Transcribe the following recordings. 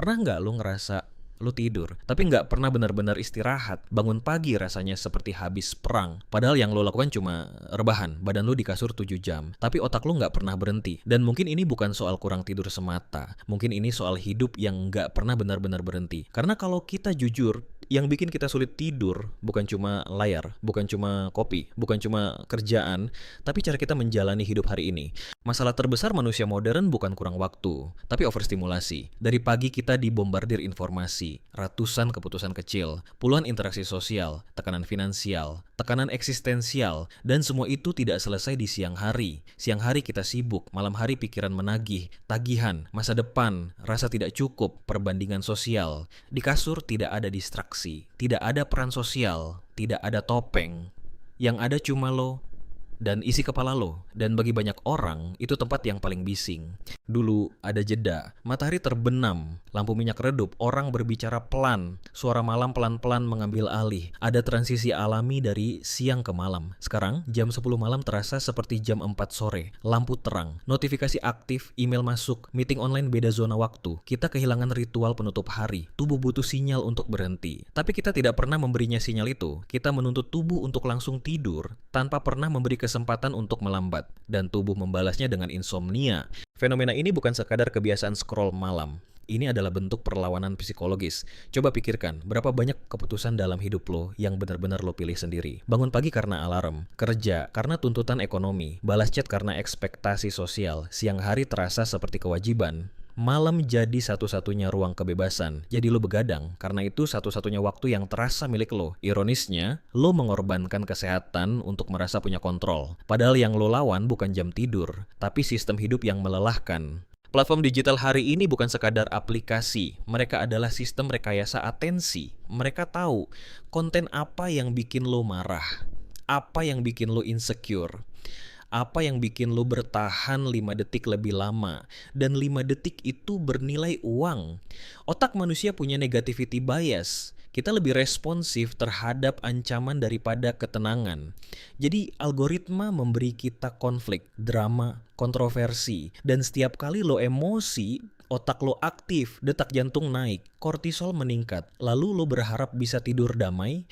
Pernah nggak lu ngerasa lu tidur, tapi nggak pernah benar-benar istirahat, bangun pagi rasanya seperti habis perang. Padahal yang lu lakukan cuma rebahan, badan lu di kasur 7 jam, tapi otak lu nggak pernah berhenti. Dan mungkin ini bukan soal kurang tidur semata, mungkin ini soal hidup yang nggak pernah benar-benar berhenti. Karena kalau kita jujur, yang bikin kita sulit tidur bukan cuma layar, bukan cuma kopi, bukan cuma kerjaan, tapi cara kita menjalani hidup hari ini. Masalah terbesar manusia modern bukan kurang waktu, tapi overstimulasi. Dari pagi kita dibombardir informasi, ratusan keputusan kecil, puluhan interaksi sosial, tekanan finansial, tekanan eksistensial, dan semua itu tidak selesai di siang hari. Siang hari kita sibuk, malam hari pikiran menagih, tagihan, masa depan, rasa tidak cukup, perbandingan sosial. Di kasur tidak ada distraksi, tidak ada peran sosial, tidak ada topeng. Yang ada cuma lo dan isi kepala lo. Dan bagi banyak orang, itu tempat yang paling bising. Dulu ada jeda, matahari terbenam, lampu minyak redup, orang berbicara pelan, suara malam pelan-pelan mengambil alih. Ada transisi alami dari siang ke malam. Sekarang, jam 10 malam terasa seperti jam 4 sore. Lampu terang, notifikasi aktif, email masuk, meeting online beda zona waktu. Kita kehilangan ritual penutup hari. Tubuh butuh sinyal untuk berhenti. Tapi kita tidak pernah memberinya sinyal itu. Kita menuntut tubuh untuk langsung tidur, tanpa pernah memberi kesempatan untuk melambat, dan tubuh membalasnya dengan insomnia. Fenomena ini bukan sekadar kebiasaan scroll malam. Ini adalah bentuk perlawanan psikologis. Coba pikirkan, berapa banyak keputusan dalam hidup lo yang benar-benar lo pilih sendiri. Bangun pagi karena alarm, kerja karena tuntutan ekonomi, balas chat karena ekspektasi sosial, siang hari terasa seperti kewajiban. Malam jadi satu-satunya ruang kebebasan. Jadi lo begadang, karena itu satu-satunya waktu yang terasa milik lo. Ironisnya, lo mengorbankan kesehatan untuk merasa punya kontrol. Padahal yang lo lawan bukan jam tidur, tapi sistem hidup yang melelahkan. Platform digital hari ini bukan sekadar aplikasi, mereka adalah sistem rekayasa atensi. Mereka tahu konten apa yang bikin lo marah, apa yang bikin lo insecure, apa yang bikin lo bertahan 5 detik lebih lama. Dan 5 detik itu bernilai uang. Otak manusia punya negativity bias. Kita lebih responsif terhadap ancaman daripada ketenangan. Jadi algoritma memberi kita konflik, drama, kontroversi. Dan setiap kali lo emosi, otak lo aktif, detak jantung naik, kortisol meningkat. Lalu lo berharap bisa tidur damai.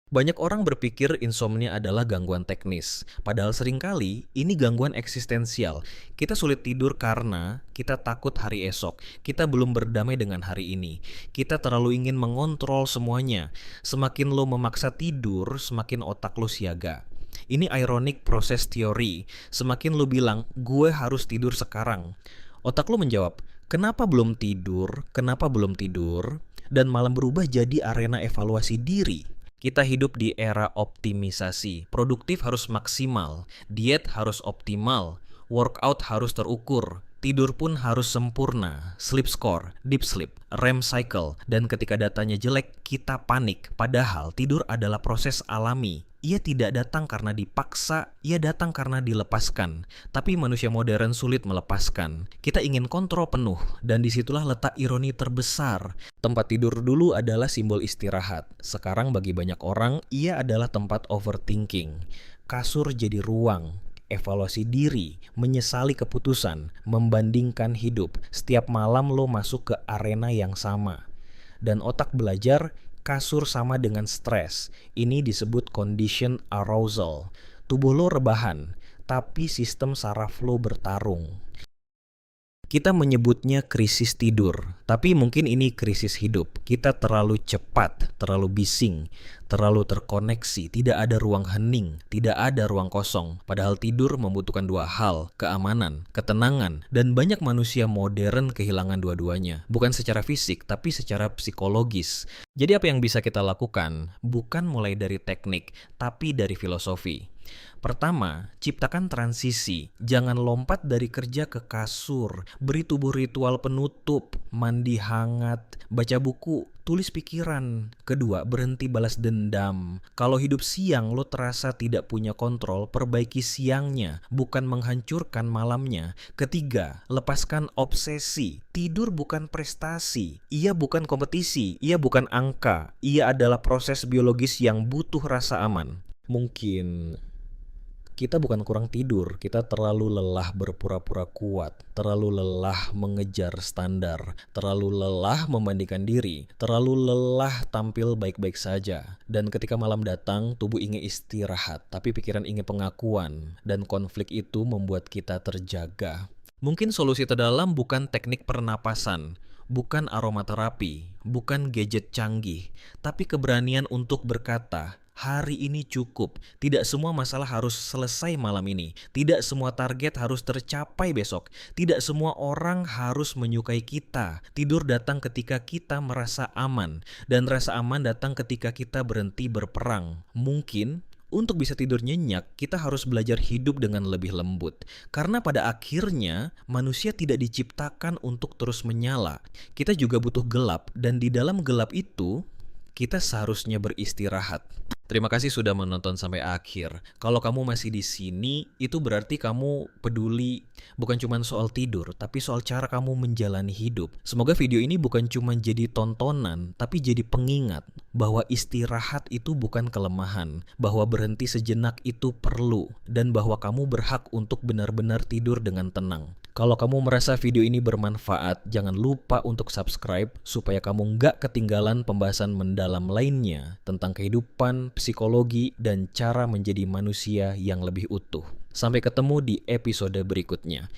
Banyak orang berpikir insomnia adalah gangguan teknis, padahal seringkali ini gangguan eksistensial. Kita sulit tidur karena kita takut hari esok, kita belum berdamai dengan hari ini. Kita terlalu ingin mengontrol semuanya. Semakin lo memaksa tidur, semakin otak lo siaga. Ini ironic proses teori. Semakin lo bilang, gue harus tidur sekarang, otak lo menjawab, kenapa belum tidur, kenapa belum tidur? Dan malam berubah jadi arena evaluasi diri. Kita hidup di era optimisasi. Produktif harus maksimal, diet harus optimal, workout harus terukur, tidur pun harus sempurna, sleep score, deep sleep, REM cycle, dan ketika datanya jelek, kita panik. Padahal tidur adalah proses alami. Ia tidak datang karena dipaksa, ia datang karena dilepaskan. Tapi manusia modern sulit melepaskan. Kita ingin kontrol penuh, dan disitulah letak ironi terbesar. Tempat tidur dulu adalah simbol istirahat. Sekarang bagi banyak orang, ia adalah tempat overthinking. Kasur jadi ruang evaluasi diri, menyesali keputusan, membandingkan hidup. Setiap malam lo masuk ke arena yang sama. Dan otak belajar, kasur sama dengan stres. Ini disebut condition arousal. Tubuh lo rebahan, tapi sistem saraf lo bertarung. Kita menyebutnya krisis tidur, tapi mungkin ini krisis hidup. Kita terlalu cepat, terlalu bising, terlalu terkoneksi, tidak ada ruang hening, tidak ada ruang kosong. Padahal tidur membutuhkan dua hal, keamanan, ketenangan, dan banyak manusia modern kehilangan dua-duanya. Bukan secara fisik, tapi secara psikologis. Jadi apa yang bisa kita lakukan? Bukan mulai dari teknik, tapi dari filosofi. Pertama, ciptakan transisi. Jangan lompat dari kerja ke kasur. Beri tubuh ritual penutup, mandi hangat, baca buku, tulis pikiran. Kedua, berhenti balas dendam. Kalau hidup siang lo terasa tidak punya kontrol, perbaiki siangnya, bukan menghancurkan malamnya. Ketiga, lepaskan obsesi. Tidur bukan prestasi, ia bukan kompetisi, ia bukan angka. Ia adalah proses biologis yang butuh rasa aman. Mungkin Kita bukan kurang tidur, kita terlalu lelah berpura-pura kuat, terlalu lelah mengejar standar, terlalu lelah membandingkan diri, terlalu lelah tampil baik-baik saja. Dan ketika malam datang, tubuh ingin istirahat, tapi pikiran ingin pengakuan, dan konflik itu membuat kita terjaga. Mungkin solusi terdalam bukan teknik pernapasan, bukan aromaterapi, bukan gadget canggih, tapi keberanian untuk berkata, hari ini cukup. Tidak semua masalah harus selesai malam ini. Tidak semua target harus tercapai besok. Tidak semua orang harus menyukai kita. Tidur datang ketika kita merasa aman. Dan rasa aman datang ketika kita berhenti berperang. Mungkin untuk bisa tidur nyenyak, kita harus belajar hidup dengan lebih lembut. Karena pada akhirnya, manusia tidak diciptakan untuk terus menyala. Kita juga butuh gelap, dan di dalam gelap itu, kita seharusnya beristirahat. Terima kasih sudah menonton sampai akhir. Kalau kamu masih di sini, itu berarti kamu peduli bukan cuma soal tidur, tapi soal cara kamu menjalani hidup. Semoga video ini bukan cuma jadi tontonan, tapi jadi pengingat bahwa istirahat itu bukan kelemahan, bahwa berhenti sejenak itu perlu, dan bahwa kamu berhak untuk benar-benar tidur dengan tenang. Kalau kamu merasa video ini bermanfaat, jangan lupa untuk subscribe supaya kamu nggak ketinggalan pembahasan mendalam lainnya tentang kehidupan, psikologi, dan cara menjadi manusia yang lebih utuh. Sampai ketemu di episode berikutnya.